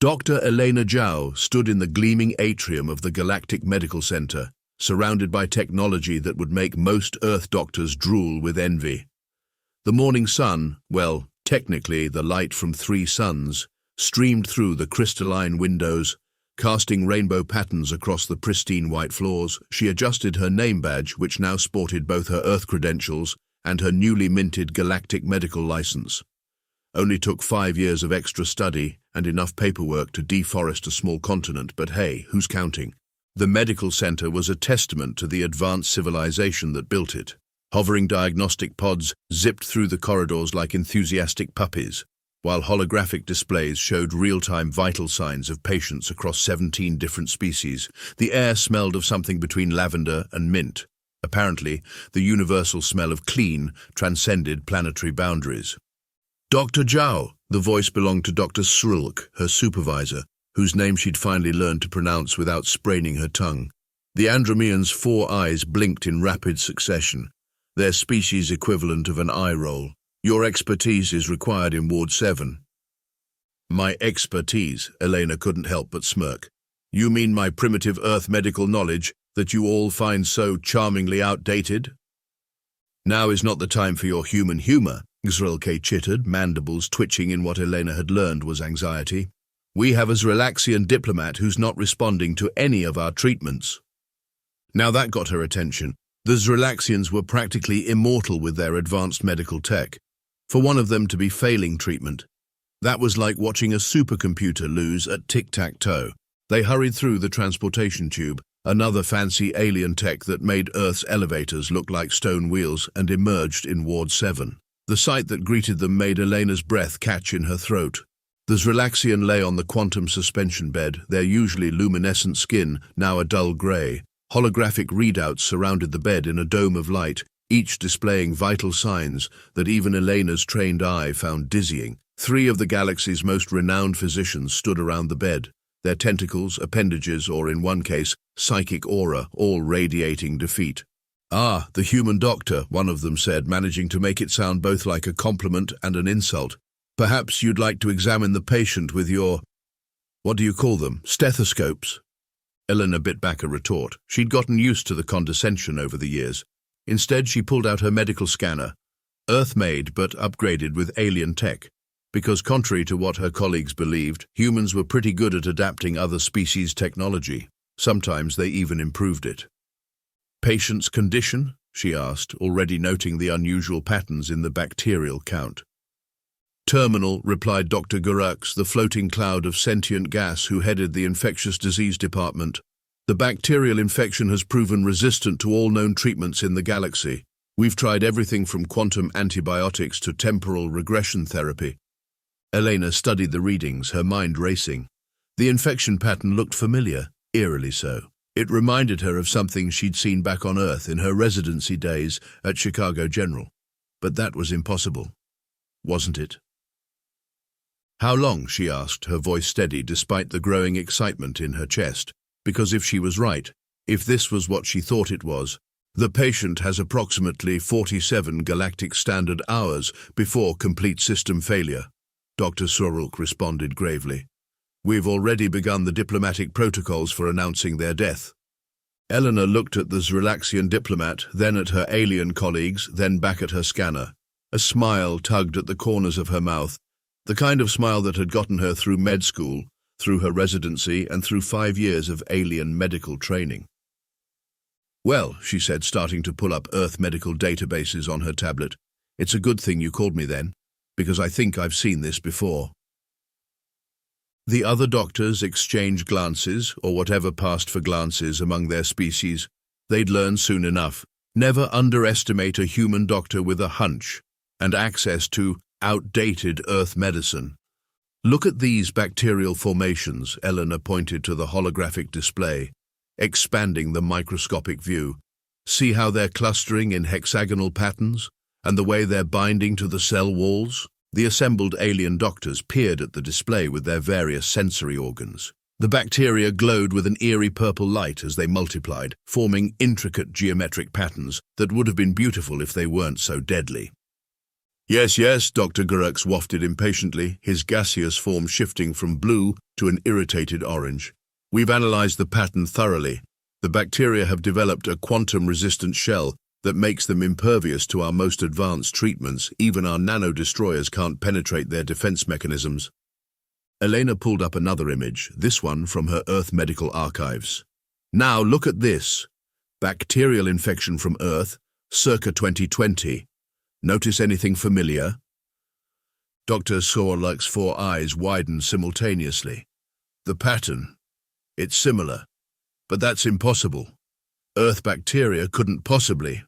Dr. Elena Zhao stood in the gleaming atrium of the Galactic Medical Center, surrounded by technology that would make most Earth doctors drool with envy. The morning sun, well, technically the light from 3 suns, streamed through the crystalline windows, casting rainbow patterns across the pristine white floors. She adjusted her name badge, which now sported both her Earth credentials and her newly minted Galactic medical license. Only took 5 years of extra study and enough paperwork to deforest a small continent, but hey, who's counting? The medical center was a testament to the advanced civilization that built it. Hovering diagnostic pods zipped through the corridors like enthusiastic puppies, while holographic displays showed real-time vital signs of patients across 17 different species. The air smelled of something between lavender and mint. Apparently, the universal smell of clean transcended planetary boundaries. Dr. Zhao, the voice belonged to Dr. Zrylaxian, her supervisor, whose name she'd finally learned to pronounce without spraining her tongue. The Andromeans' 4 eyes blinked in rapid succession, their species equivalent of an eye roll. Your expertise is required in Ward 7. My expertise, Elena couldn't help but smirk. You mean my primitive Earth medical knowledge that you all find so charmingly outdated? Now is not the time for your human humor, Zrylaxian chittered, mandibles twitching in what Elena had learned was anxiety. We have a Zrylaxian diplomat who's not responding to any of our treatments. Now that got her attention. The Zrylaxians were practically immortal with their advanced medical tech. For one of them to be failing treatment, that was like watching a supercomputer lose at tic-tac-toe. They hurried through the transportation tube, another fancy alien tech that made Earth's elevators look like stone wheels, and emerged in Ward 7. The sight that greeted them made Elena's breath catch in her throat. The Zrylaxian lay on the quantum suspension bed, their usually luminescent skin now a dull grey. Holographic readouts surrounded the bed in a dome of light, each displaying vital signs that even Elena's trained eye found dizzying. 3 of the galaxy's most renowned physicians stood around the bed, their tentacles, appendages, or in one case, psychic aura, all radiating defeat. Ah, the human doctor, one of them said, managing to make it sound both like a compliment and an insult. Perhaps you'd like to examine the patient with your, what do you call them, stethoscopes? Elena bit back a retort. She'd gotten used to the condescension over the years. Instead, she pulled out her medical scanner, Earth-made but upgraded with alien tech, because contrary to what her colleagues believed, humans were pretty good at adapting other species' technology. Sometimes they even improved it. Patient's condition? She asked, already noting the unusual patterns in the bacterial count. Terminal, replied Dr. Gurux, the floating cloud of sentient gas who headed the infectious disease department. The bacterial infection has proven resistant to all known treatments in the galaxy. We've tried everything from quantum antibiotics to temporal regression therapy. Elena studied the readings, her mind racing. The infection pattern looked familiar, eerily so. It reminded her of something she'd seen back on Earth in her residency days at Chicago General. But that was impossible, wasn't it? How long, she asked, her voice steady despite the growing excitement in her chest. Because if she was right, if this was what she thought it was, the patient has approximately 47 galactic standard hours before complete system failure. Dr. Zrylaxian responded gravely. We've already begun the diplomatic protocols for announcing their death. Elena looked at the Zrylaxian diplomat, then at her alien colleagues, then back at her scanner. A smile tugged at the corners of her mouth, the kind of smile that had gotten her through med school, through her residency, and through 5 years of alien medical training. Well, she said, starting to pull up Earth medical databases on her tablet, it's a good thing you called me then, because I think I've seen this before. The other doctors exchanged glances, or whatever passed for glances among their species. They'd learn soon enough. Never underestimate a human doctor with a hunch and access to outdated Earth medicine. Look at these bacterial formations, Elena pointed to the holographic display, expanding the microscopic view. See how they're clustering in hexagonal patterns, and the way they're binding to the cell walls? The assembled alien doctors peered at the display with their various sensory organs. The bacteria glowed with an eerie purple light as they multiplied, forming intricate geometric patterns that would have been beautiful if they weren't so deadly. Yes, yes, Dr. Gurux wafted impatiently, his gaseous form shifting from blue to an irritated orange. We've analyzed the pattern thoroughly. The bacteria have developed a quantum-resistant shell that makes them impervious to our most advanced treatments. Even our nano-destroyers can't penetrate their defense mechanisms. Elena pulled up another image, this one from her Earth medical archives. Now look at this. Bacterial infection from Earth, circa 2020. Notice anything familiar? Dr. Zrylaxian's 4 eyes widened simultaneously. The pattern. It's similar. But that's impossible. Earth bacteria couldn't possibly.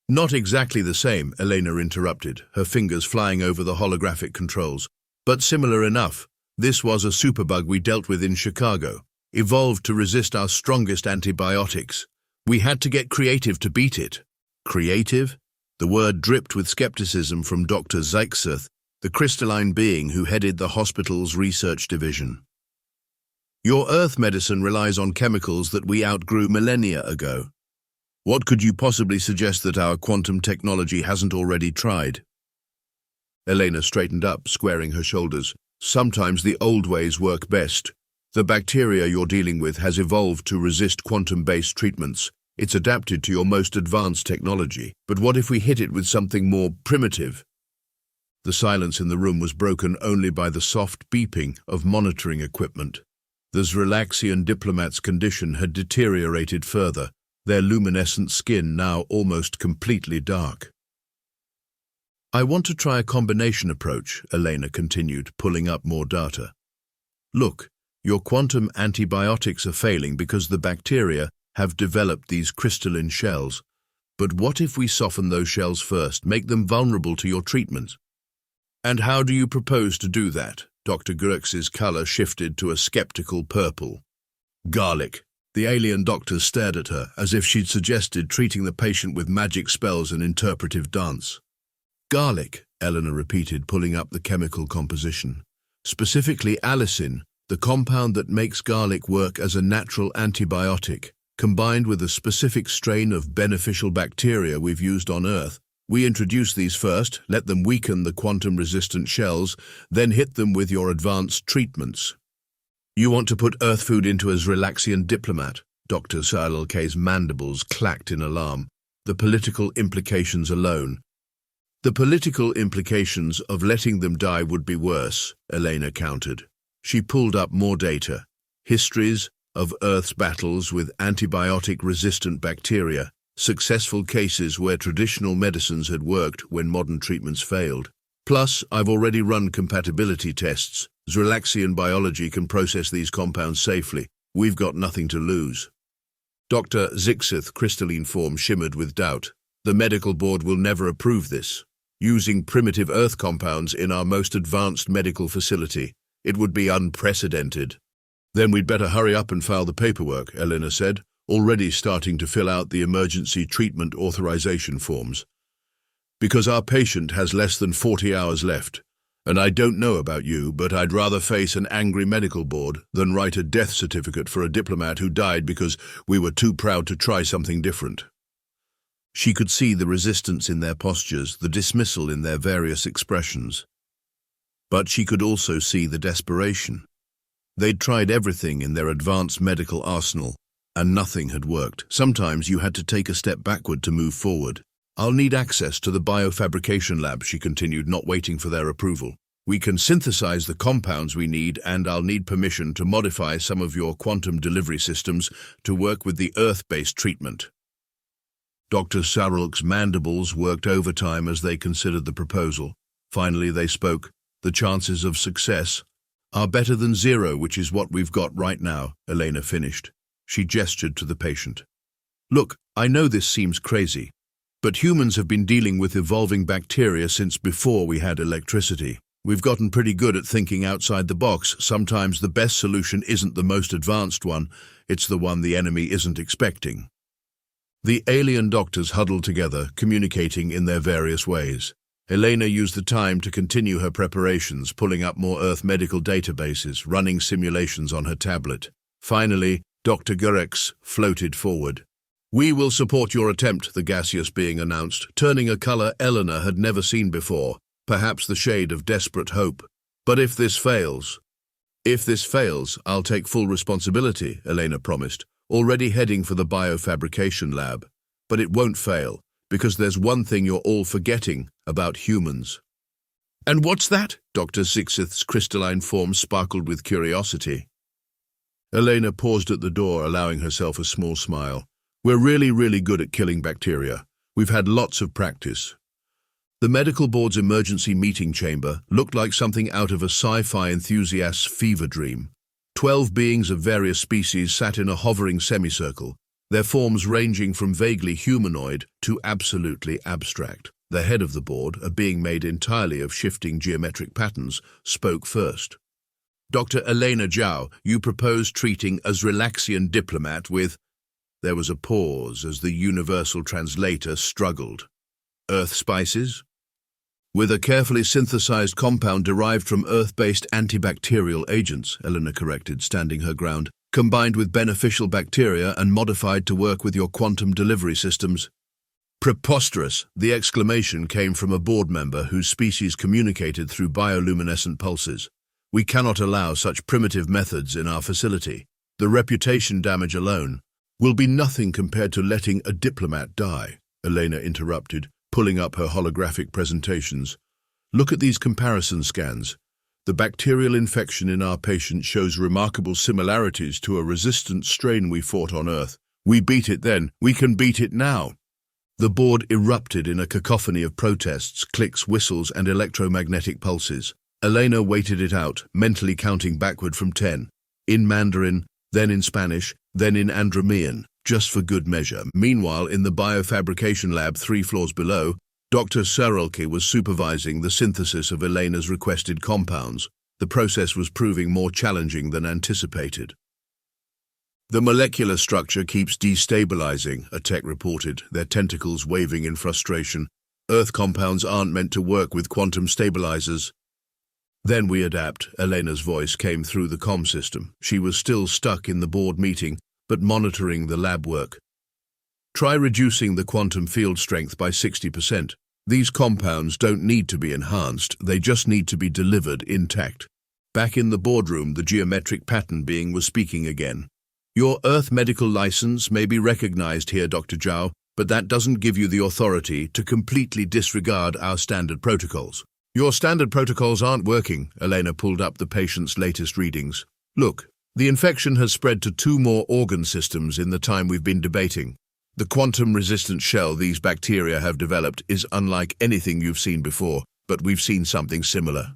Not exactly the same, Elena interrupted, her fingers flying over the holographic controls. But similar enough. This was a superbug we dealt with in Chicago, evolved to resist our strongest antibiotics. We had to get creative to beat it. Creative? The word dripped with skepticism from Dr. Zrylaxian, the crystalline being who headed the hospital's research division. Your Earth medicine relies on chemicals that we outgrew millennia ago. What could you possibly suggest that our quantum technology hasn't already tried? Elena straightened up, squaring her shoulders. Sometimes the old ways work best. The bacteria you're dealing with has evolved to resist quantum-based treatments. It's adapted to your most advanced technology. But what if we hit it with something more primitive? The silence in the room was broken only by the soft beeping of monitoring equipment. The Zrylaxian diplomat's condition had deteriorated further, their luminescent skin now almost completely dark. I want to try a combination approach, Elena continued, pulling up more data. Look, your quantum antibiotics are failing because the bacteria have developed these crystalline shells. But what if we soften those shells first, make them vulnerable to your treatment? And how do you propose to do that? Dr. Gurux's color shifted to a skeptical purple. Garlic. The alien doctor stared at her, as if she'd suggested treating the patient with magic spells and interpretive dance. Garlic, Elena repeated, pulling up the chemical composition. Specifically allicin, the compound that makes garlic work as a natural antibiotic, combined with a specific strain of beneficial bacteria we've used on Earth. We introduce these first, let them weaken the quantum-resistant shells, then hit them with your advanced treatments. You want to put Earth food into a Zrylaxian diplomat? Dr. Zrylaxian's mandibles clacked in alarm. The political implications alone. The political implications of letting them die would be worse, Elena countered. She pulled up more data. Histories of Earth's battles with antibiotic-resistant bacteria, successful cases where traditional medicines had worked when modern treatments failed. Plus, I've already run compatibility tests. Zrylaxian biology can process these compounds safely. We've got nothing to lose. Dr. Zrylaxian's crystalline form shimmered with doubt. The medical board will never approve this. Using primitive Earth compounds in our most advanced medical facility. It would be unprecedented. Then we'd better hurry up and file the paperwork, Elena said, already starting to fill out the emergency treatment authorization forms. Because our patient has less than 40 hours left. And I don't know about you, but I'd rather face an angry medical board than write a death certificate for a diplomat who died because we were too proud to try something different. She could see the resistance in their postures, the dismissal in their various expressions. But she could also see the desperation. They'd tried everything in their advanced medical arsenal, and nothing had worked. Sometimes you had to take a step backward to move forward. I'll need access to the biofabrication lab, she continued, not waiting for their approval. We can synthesize the compounds we need, and I'll need permission to modify some of your quantum delivery systems to work with the Earth-based treatment. Dr. Zrylaxian's mandibles worked overtime as they considered the proposal. Finally, they spoke. The chances of success are better than zero, which is what we've got right now, Elena finished. She gestured to the patient. Look, I know this seems crazy, but humans have been dealing with evolving bacteria since before we had electricity. We've gotten pretty good at thinking outside the box. Sometimes the best solution isn't the most advanced one, it's the one the enemy isn't expecting. The alien doctors huddled together, communicating in their various ways. Elena used the time to continue her preparations, pulling up more Earth medical databases, running simulations on her tablet. Finally, Dr. Gurux floated forward. "We will support your attempt," the gaseous being announced, turning a color Elena had never seen before, perhaps the shade of desperate hope. "But if this fails—" "If this fails, I'll take full responsibility," Elena promised, already heading for the biofabrication lab. "But it won't fail, because there's one thing you're all forgetting about humans." "And what's that?" Dr. Zixith's crystalline form sparkled with curiosity. Elena paused at the door, allowing herself a small smile. "We're really good at killing bacteria. We've had lots of practice." The medical board's emergency meeting chamber looked like something out of a sci-fi enthusiast's fever dream. 12 beings of various species sat in a hovering semicircle, their forms ranging from vaguely humanoid to absolutely abstract. The head of the board, a being made entirely of shifting geometric patterns, spoke first. "Dr. Elena Zhao, you propose treating a Zrylaxian diplomat with—" There was a pause as the universal translator struggled. "Earth spices?" "With a carefully synthesized compound derived from Earth-based antibacterial agents," Elena corrected, standing her ground, "combined with beneficial bacteria and modified to work with your quantum delivery systems." "Preposterous!" The exclamation came from a board member whose species communicated through bioluminescent pulses. "We cannot allow such primitive methods in our facility. The reputation damage alone will be nothing compared to letting a diplomat die," Elena interrupted, pulling up her holographic presentations. "Look at these comparison scans. The bacterial infection in our patient shows remarkable similarities to a resistant strain we fought on Earth. We beat it then, we can beat it now." The board erupted in a cacophony of protests, clicks, whistles, and electromagnetic pulses. Elena waited it out, mentally counting backward from 10. In Mandarin, then in Spanish, then in Andromean, just for good measure. Meanwhile, in the biofabrication lab 3 floors below, Dr. Zrylaxian was supervising the synthesis of Elena's requested compounds. The process was proving more challenging than anticipated. "The molecular structure keeps destabilizing," a tech reported, their tentacles waving in frustration. "Earth compounds aren't meant to work with quantum stabilizers." "Then we adapt," Elena's voice came through the comm system. She was still stuck in the board meeting, but monitoring the lab work. "Try reducing the quantum field strength by 60%. These compounds don't need to be enhanced, they just need to be delivered intact." Back in the boardroom, the geometric pattern being was speaking again. "Your Earth medical license may be recognized here, Dr. Zhao, but that doesn't give you the authority to completely disregard our standard protocols." "Your standard protocols aren't working," Elena pulled up the patient's latest readings. "Look, the infection has spread to 2 more organ systems in the time we've been debating. The quantum-resistant shell these bacteria have developed is unlike anything you've seen before, but we've seen something similar."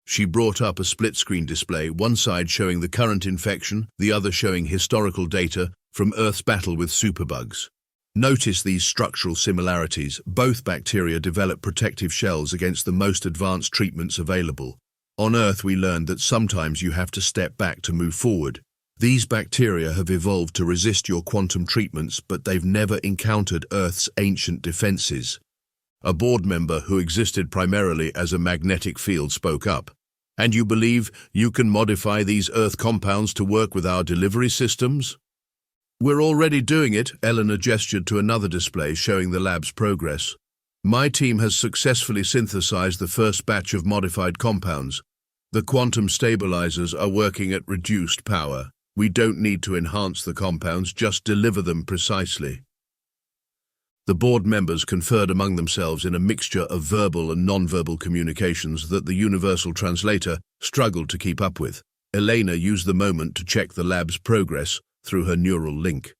She brought up a split-screen display, one side showing the current infection, the other showing historical data from Earth's battle with superbugs. "Notice these structural similarities. Both bacteria develop protective shells against the most advanced treatments available. On Earth, we learned that sometimes you have to step back to move forward. These bacteria have evolved to resist your quantum treatments, but they've never encountered Earth's ancient defenses." A board member who existed primarily as a magnetic field spoke up. "And you believe you can modify these Earth compounds to work with our delivery systems?" "We're already doing it," Elena gestured to another display showing the lab's progress. "My team has successfully synthesized the first batch of modified compounds. The quantum stabilizers are working at reduced power. We don't need to enhance the compounds, just deliver them precisely." The board members conferred among themselves in a mixture of verbal and non-verbal communications that the universal translator struggled to keep up with. Elena used the moment to check the lab's progress through her neural link.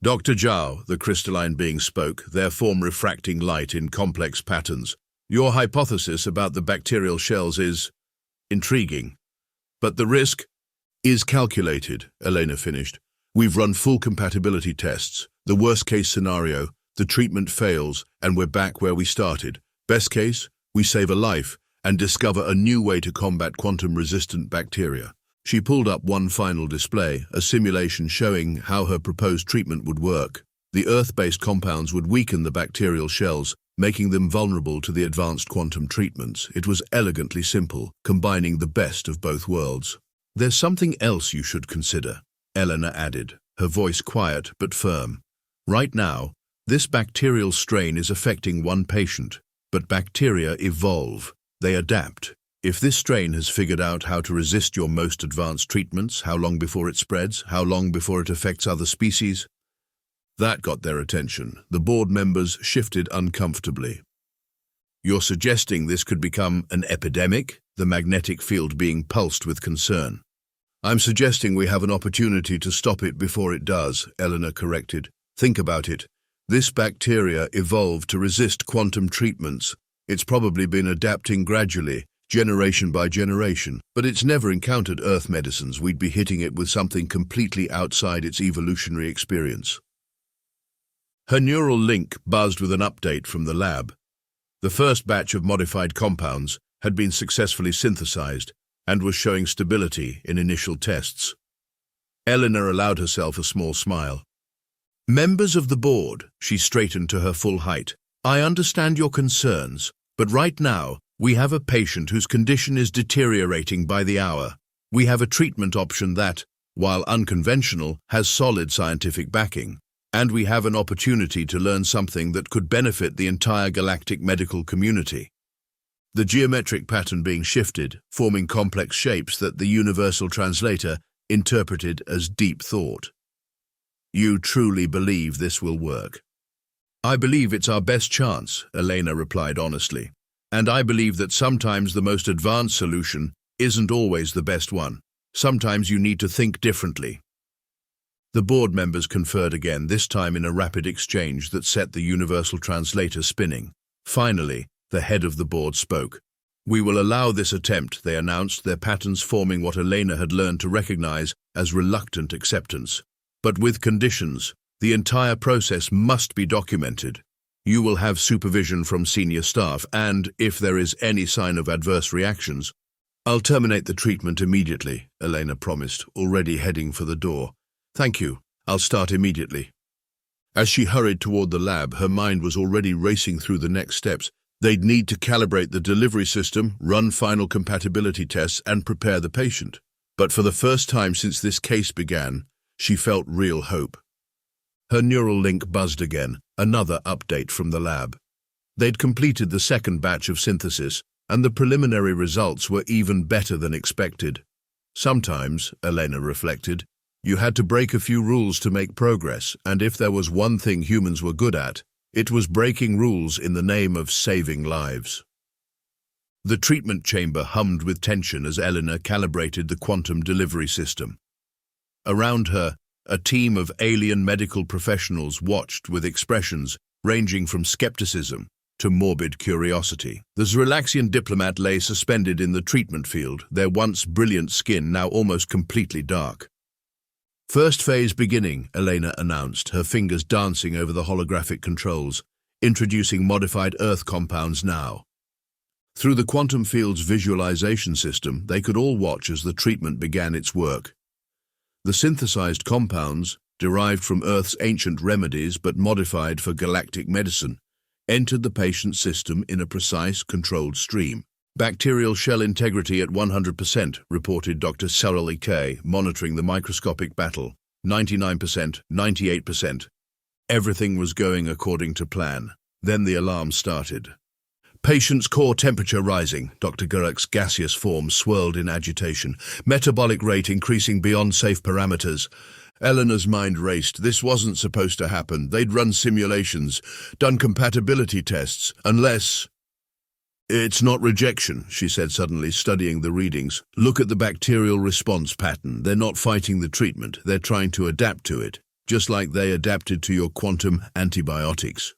"Dr. Zhao," the crystalline being spoke, their form refracting light in complex patterns. "Your hypothesis about the bacterial shells is intriguing. But the risk is calculated," Elena finished. "We've run full compatibility tests. The worst-case scenario, the treatment fails, and we're back where we started. Best case, we save a life and discover a new way to combat quantum-resistant bacteria." She pulled up one final display, a simulation showing how her proposed treatment would work. The Earth-based compounds would weaken the bacterial shells, making them vulnerable to the advanced quantum treatments. It was elegantly simple, combining the best of both worlds. "There's something else you should consider," Elena added, her voice quiet but firm. Right now, this bacterial strain is affecting one patient, but bacteria evolve. They adapt. If this strain has figured out how to resist your most advanced treatments, how long before it spreads, how long before it affects other species? That got their attention. The board members shifted uncomfortably. You're suggesting this could become an epidemic, the magnetic field being pulsed with concern. I'm suggesting we have an opportunity to stop it before it does, Elena corrected. Think about it. This bacteria evolved to resist quantum treatments. It's probably been adapting gradually, generation by generation, but it's never encountered Earth medicines. We'd be hitting it with something completely outside its evolutionary experience. Her neural link buzzed with an update from the lab. The first batch of modified compounds had been successfully synthesized and was showing stability in initial tests. Elena allowed herself a small smile. Members of the board, she straightened to her full height. I understand your concerns, but right now, we have a patient whose condition is deteriorating by the hour. We have a treatment option that, while unconventional, has solid scientific backing. And we have an opportunity to learn something that could benefit the entire galactic medical community. The geometric pattern being shifted, forming complex shapes that the universal translator interpreted as deep thought. You truly believe this will work? I believe it's our best chance, Elena replied honestly. And I believe that sometimes the most advanced solution isn't always the best one. Sometimes you need to think differently. The board members conferred again, this time in a rapid exchange that set the universal translator spinning. Finally, the head of the board spoke. We will allow this attempt, they announced, their patterns forming what Elena had learned to recognize as reluctant acceptance. But with conditions, the entire process must be documented. You will have supervision from senior staff, and if there is any sign of adverse reactions, I'll terminate the treatment immediately, Elena promised, already heading for the door. Thank you. I'll start immediately. As she hurried toward the lab, her mind was already racing through the next steps. They'd need to calibrate the delivery system, run final compatibility tests, and prepare the patient. But for the first time since this case began, she felt real hope. Her neural link buzzed again, another update from the lab. They'd completed the second batch of synthesis, and the preliminary results were even better than expected. Sometimes, Elena reflected, you had to break a few rules to make progress, and if there was one thing humans were good at, it was breaking rules in the name of saving lives. The treatment chamber hummed with tension as Elena calibrated the quantum delivery system. Around her, a team of alien medical professionals watched with expressions ranging from skepticism to morbid curiosity. The Zrylaxian diplomat lay suspended in the treatment field, their once brilliant skin now almost completely dark. First phase beginning, Elena announced, her fingers dancing over the holographic controls, introducing modified Earth compounds now. Through the quantum field's visualization system, they could all watch as the treatment began its work. The synthesized compounds, derived from Earth's ancient remedies but modified for galactic medicine, entered the patient's system in a precise, controlled stream. Bacterial shell integrity at 100%, reported Dr. Zrylaxian, monitoring the microscopic battle. 99%, 98%. Everything was going according to plan. Then the alarm started. Patient's core temperature rising. Dr. Gurek's gaseous form swirled in agitation. Metabolic rate increasing beyond safe parameters. Elena's mind raced. This wasn't supposed to happen. They'd run simulations, done compatibility tests, unless... It's not rejection, she said suddenly, studying the readings. Look at the bacterial response pattern. They're not fighting the treatment. They're trying to adapt to it, just like they adapted to your quantum antibiotics.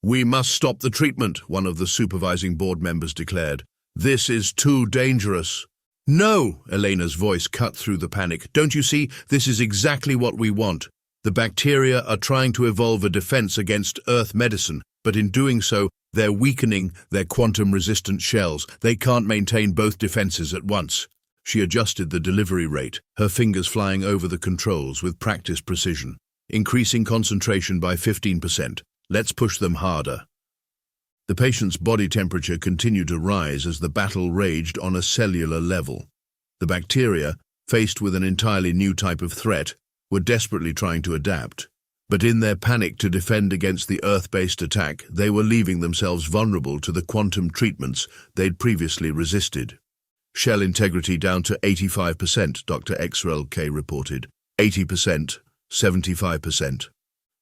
We must stop the treatment, one of the supervising board members declared. This is too dangerous. No, Elena's voice cut through the panic. Don't you see? This is exactly what we want. The bacteria are trying to evolve a defense against Earth medicine, but in doing so, they're weakening their quantum-resistant shells. They can't maintain both defenses at once. She adjusted the delivery rate, her fingers flying over the controls with practiced precision, increasing concentration by 15%. Let's push them harder. The patient's body temperature continued to rise as the battle raged on a cellular level. The bacteria, faced with an entirely new type of threat, were desperately trying to adapt. But in their panic to defend against the Earth-based attack, they were leaving themselves vulnerable to the quantum treatments they'd previously resisted. Shell integrity down to 85%, Dr. XRLK reported. 80%, 75%.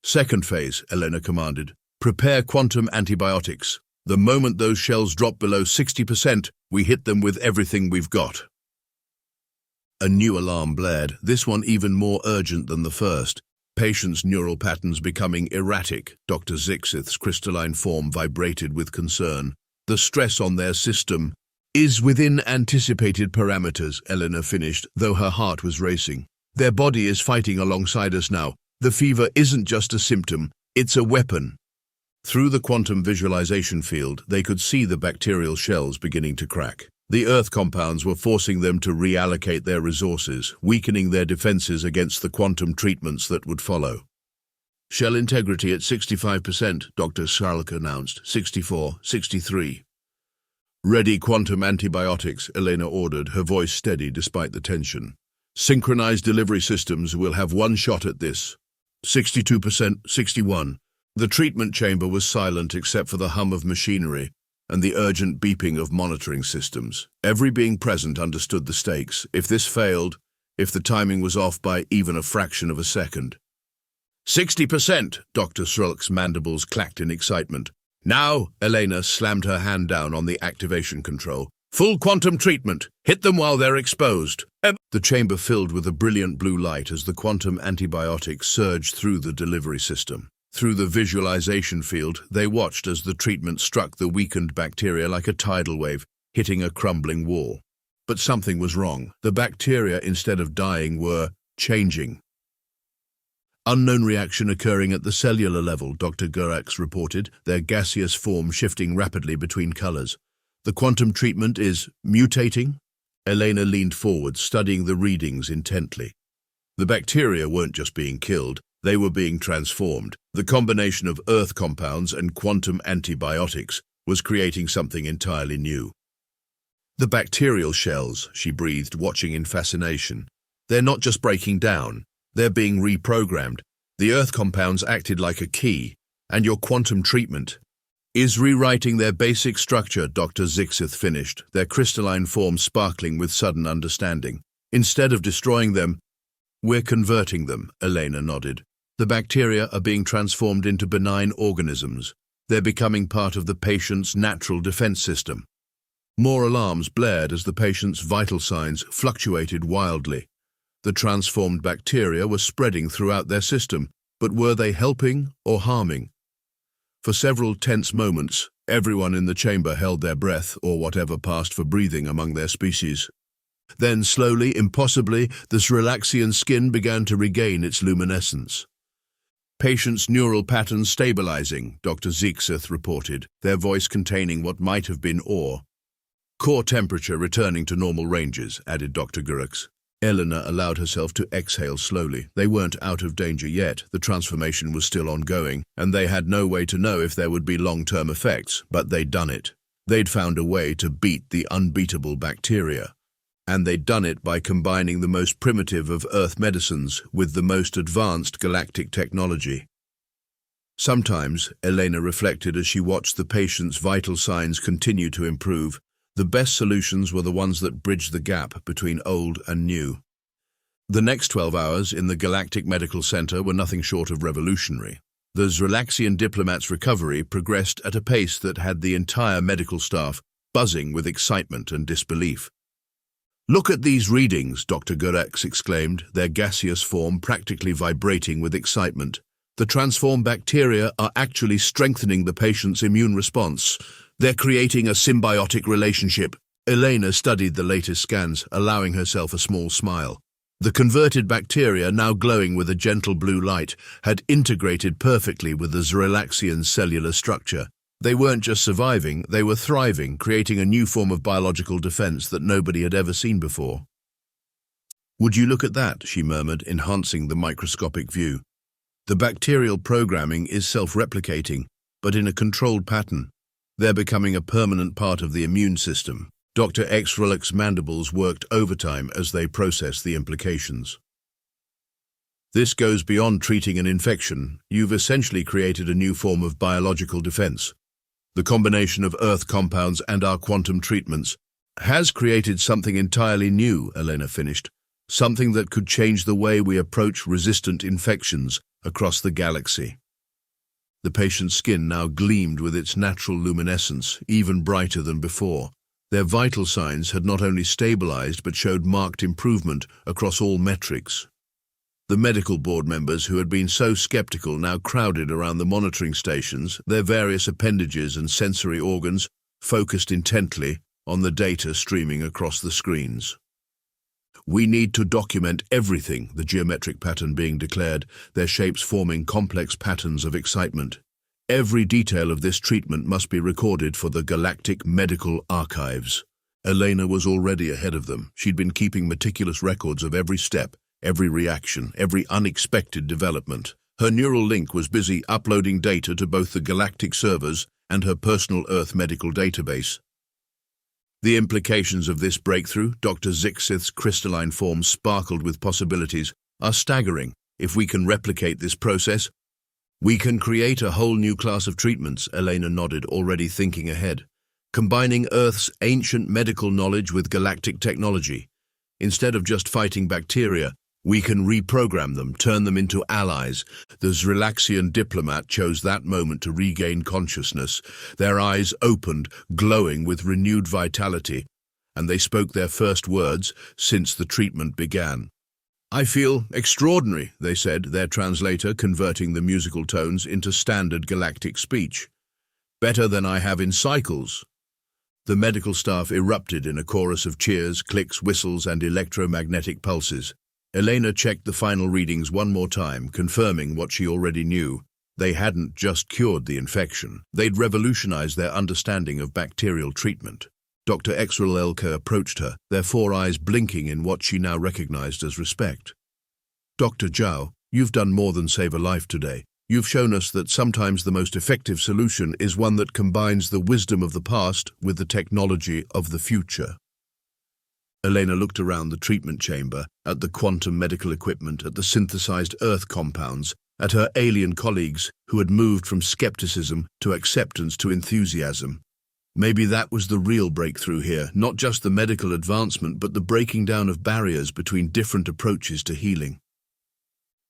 Second phase, Elena commanded. Prepare quantum antibiotics. The moment those shells drop below 60%, we hit them with everything we've got. A new alarm blared, this one even more urgent than the first. Patient's neural patterns becoming erratic. Dr. Zixith's crystalline form vibrated with concern. The stress on their system is within anticipated parameters, Elena finished, though her heart was racing. Their body is fighting alongside us now. The fever isn't just a symptom, it's a weapon. Through the quantum visualization field, they could see the bacterial shells beginning to crack. The Earth compounds were forcing them to reallocate their resources, weakening their defenses against the quantum treatments that would follow. Shell integrity at 65%, Dr. Zrylaxian announced. 64, 63. Ready quantum antibiotics, Elena ordered, her voice steady despite the tension. Synchronized delivery systems will have one shot at this. 62%, 61. The treatment chamber was silent except for the hum of machinery and the urgent beeping of monitoring systems. Every being present understood the stakes. If this failed, if the timing was off by even a fraction of a second. 60%, Dr. Zrylaxian's mandibles clacked in excitement. Now, Elena slammed her hand down on the activation control. Full quantum treatment. Hit them while they're exposed. The chamber filled with a brilliant blue light as the quantum antibiotics surged through the delivery system. Through the visualization field, they watched as the treatment struck the weakened bacteria like a tidal wave, hitting a crumbling wall. But something was wrong. The bacteria, instead of dying, were changing. Unknown reaction occurring at the cellular level, Dr. Gurax reported, their gaseous form shifting rapidly between colors. The quantum treatment is mutating? Elena leaned forward, studying the readings intently. The bacteria weren't just being killed, they were being transformed. The combination of Earth compounds and quantum antibiotics was creating something entirely new. The bacterial shells, she breathed, watching in fascination. They're not just breaking down, they're being reprogrammed. The Earth compounds acted like a key, and your quantum treatment is rewriting their basic structure, Dr. Zixith finished, their crystalline form sparkling with sudden understanding. Instead of destroying them, we're converting them, Elena nodded. The bacteria are being transformed into benign organisms. They're becoming part of the patient's natural defense system. More alarms blared as the patient's vital signs fluctuated wildly. The transformed bacteria were spreading throughout their system, but were they helping or harming? For several tense moments, everyone in the chamber held their breath or whatever passed for breathing among their species. Then slowly, impossibly, the Zrylaxian skin began to regain its luminescence. Patient's neural patterns stabilizing, Dr. Zixith reported, their voice containing what might have been awe. Core temperature returning to normal ranges, added Dr. Gurax. Elena allowed herself to exhale slowly. They weren't out of danger yet, the transformation was still ongoing, and they had no way to know if there would be long-term effects, but they'd done it. They'd found a way to beat the unbeatable bacteria. And they'd done it by combining the most primitive of Earth medicines with the most advanced galactic technology. Sometimes, Elena reflected as she watched the patient's vital signs continue to improve, the best solutions were the ones that bridged the gap between old and new. The next 12 hours in the Galactic Medical Center were nothing short of revolutionary. The Zrylaxian diplomat's recovery progressed at a pace that had the entire medical staff buzzing with excitement and disbelief. Look at these readings, Dr. Gurax exclaimed, their gaseous form practically vibrating with excitement. The transformed bacteria are actually strengthening the patient's immune response. They're creating a symbiotic relationship. Elena studied the latest scans, allowing herself a small smile. The converted bacteria, now glowing with a gentle blue light, had integrated perfectly with the Zrylaxian cellular structure. They weren't just surviving, they were thriving, creating a new form of biological defense that nobody had ever seen before. Would you look at that, she murmured, enhancing the microscopic view. The bacterial programming is self-replicating, but in a controlled pattern. They're becoming a permanent part of the immune system. Dr. Zrylaxian's mandibles worked overtime as they processed the implications. This goes beyond treating an infection. You've essentially created a new form of biological defense. The combination of Earth compounds and our quantum treatments has created something entirely new, Elena finished. Something that could change the way we approach resistant infections across the galaxy. The patient's skin now gleamed with its natural luminescence, even brighter than before. Their vital signs had not only stabilized but showed marked improvement across all metrics. The medical board members who had been so skeptical now crowded around the monitoring stations, their various appendages and sensory organs focused intently on the data streaming across the screens. We need to document everything, the geometric pattern being declared, their shapes forming complex patterns of excitement. Every detail of this treatment must be recorded for the Galactic Medical Archives. Elena was already ahead of them. She'd been keeping meticulous records of every step, every reaction, every unexpected development. Her neural link was busy uploading data to both the Galactic servers and her personal Earth medical database. The implications of this breakthrough, Dr. Zixith's crystalline form sparkled with possibilities, are staggering. If we can replicate this process, we can create a whole new class of treatments, Elena nodded, already thinking ahead. Combining Earth's ancient medical knowledge with galactic technology. Instead of just fighting bacteria, we can reprogram them, turn them into allies. The Zrylaxian diplomat chose that moment to regain consciousness. Their eyes opened, glowing with renewed vitality, and they spoke their first words since the treatment began. "I feel extraordinary," they said, their translator converting the musical tones into standard galactic speech. "Better than I have in cycles." The medical staff erupted in a chorus of cheers, clicks, whistles, and electromagnetic pulses. Elena checked the final readings one more time, confirming what she already knew. They hadn't just cured the infection. They'd revolutionized their understanding of bacterial treatment. Dr. Zrylaxian approached her, their four eyes blinking in what she now recognized as respect. "Dr. Zhao, you've done more than save a life today. You've shown us that sometimes the most effective solution is one that combines the wisdom of the past with the technology of the future." Elena looked around the treatment chamber, at the quantum medical equipment, at the synthesized Earth compounds, at her alien colleagues who had moved from skepticism to acceptance to enthusiasm. Maybe that was the real breakthrough here, not just the medical advancement, but the breaking down of barriers between different approaches to healing.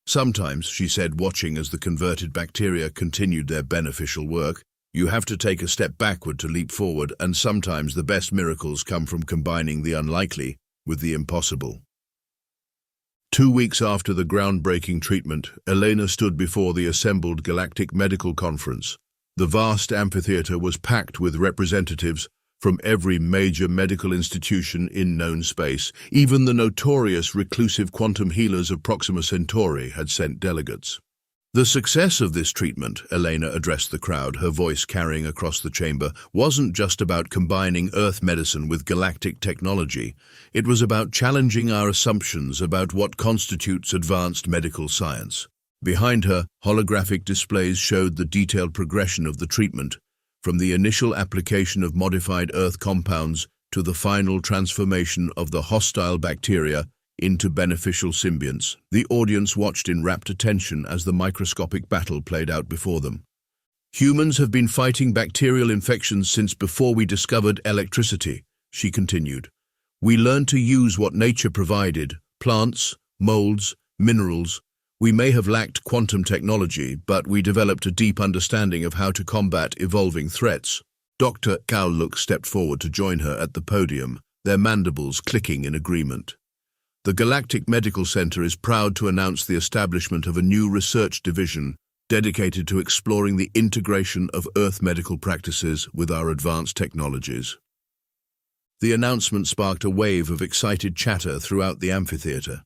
"Sometimes," she said, watching as the converted bacteria continued their beneficial work, "you have to take a step backward to leap forward, and sometimes the best miracles come from combining the unlikely with the impossible." 2 weeks after the groundbreaking treatment, Elena stood before the assembled Galactic Medical Conference. The vast amphitheater was packed with representatives from every major medical institution in known space. Even the notorious reclusive quantum healers of Proxima Centauri had sent delegates. The success of this treatment, Elena addressed the crowd, her voice carrying across the chamber, wasn't just about combining Earth medicine with galactic technology. It was about challenging our assumptions about what constitutes advanced medical science. Behind her, holographic displays showed the detailed progression of the treatment, from the initial application of modified Earth compounds to the final transformation of the hostile bacteria into beneficial symbionts. The audience watched in rapt attention as the microscopic battle played out before them. "Humans have been fighting bacterial infections since before we discovered electricity," she continued. "We learned to use what nature provided, plants, molds, minerals. We may have lacked quantum technology, but we developed a deep understanding of how to combat evolving threats." Dr. Zhao stepped forward to join her at the podium, their mandibles clicking in agreement. "The Galactic Medical Center is proud to announce the establishment of a new research division dedicated to exploring the integration of Earth medical practices with our advanced technologies." The announcement sparked a wave of excited chatter throughout the amphitheater.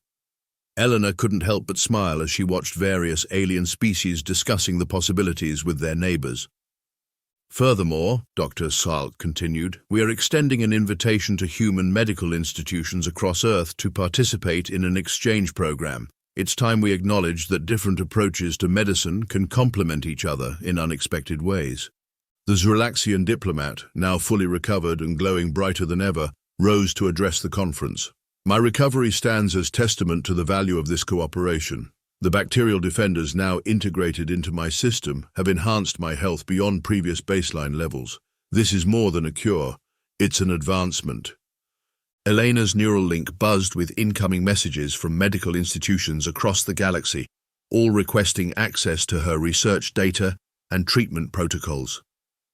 Elena couldn't help but smile as she watched various alien species discussing the possibilities with their neighbors. "Furthermore," Dr. Zrylaxian continued, "we are extending an invitation to human medical institutions across Earth to participate in an exchange program. It's time we acknowledge that different approaches to medicine can complement each other in unexpected ways." The Zrylaxian diplomat, now fully recovered and glowing brighter than ever, rose to address the conference. "My recovery stands as testament to the value of this cooperation. The bacterial defenders now integrated into my system have enhanced my health beyond previous baseline levels. This is more than a cure, it's an advancement. Elena's neural link buzzed with incoming messages from medical institutions across the galaxy, all requesting access to her research data and treatment protocols.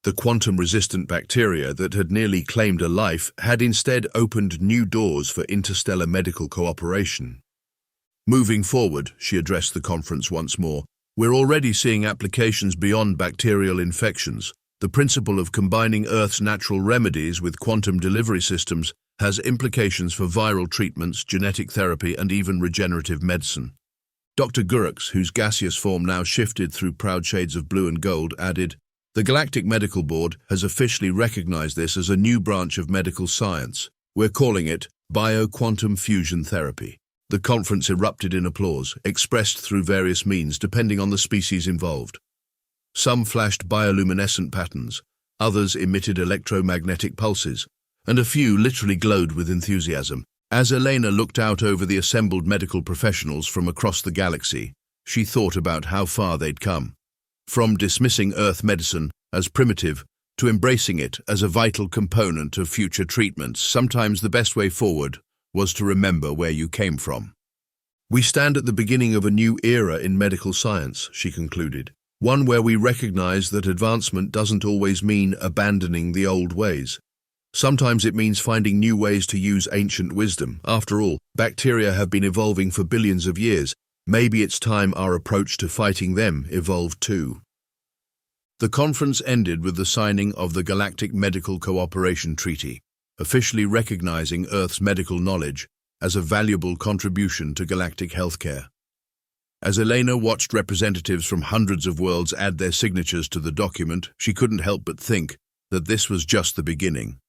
The quantum-resistant bacteria that had nearly claimed a life had instead opened new doors for interstellar medical cooperation. Moving forward, she addressed the conference once more, we're already seeing applications beyond bacterial infections. The principle of combining Earth's natural remedies with quantum delivery systems has implications for viral treatments, genetic therapy, and even regenerative medicine. Dr. Gurux, whose gaseous form now shifted through proud shades of blue and gold, added, "The Galactic Medical Board has officially recognized this as a new branch of medical science. We're calling it bioquantum fusion therapy." The conference erupted in applause, expressed through various means depending on the species involved. Some flashed bioluminescent patterns, others emitted electromagnetic pulses, and a few literally glowed with enthusiasm. As Elena looked out over the assembled medical professionals from across the galaxy, she thought about how far they'd come. From dismissing Earth medicine as primitive to embracing it as a vital component of future treatments, sometimes the best way forward was to remember where you came from. "We stand at the beginning of a new era in medical science," she concluded. "One where we recognize that advancement doesn't always mean abandoning the old ways. Sometimes it means finding new ways to use ancient wisdom. After all, bacteria have been evolving for billions of years. Maybe it's time our approach to fighting them evolved too." The conference ended with the signing of the Galactic Medical Cooperation Treaty, officially recognizing Earth's medical knowledge as a valuable contribution to galactic healthcare. As Elena watched representatives from hundreds of worlds add their signatures to the document, she couldn't help but think that this was just the beginning.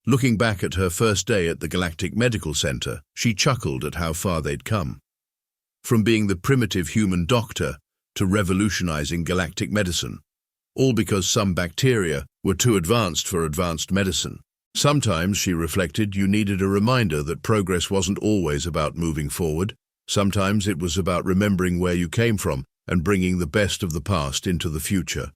Looking back at her first day at the Galactic Medical Center, she chuckled at how far they'd come. From being the primitive human doctor to revolutionizing galactic medicine, all because some bacteria were too advanced for advanced medicine. Sometimes, she reflected, you needed a reminder that progress wasn't always about moving forward. Sometimes it was about remembering where you came from and bringing the best of the past into the future.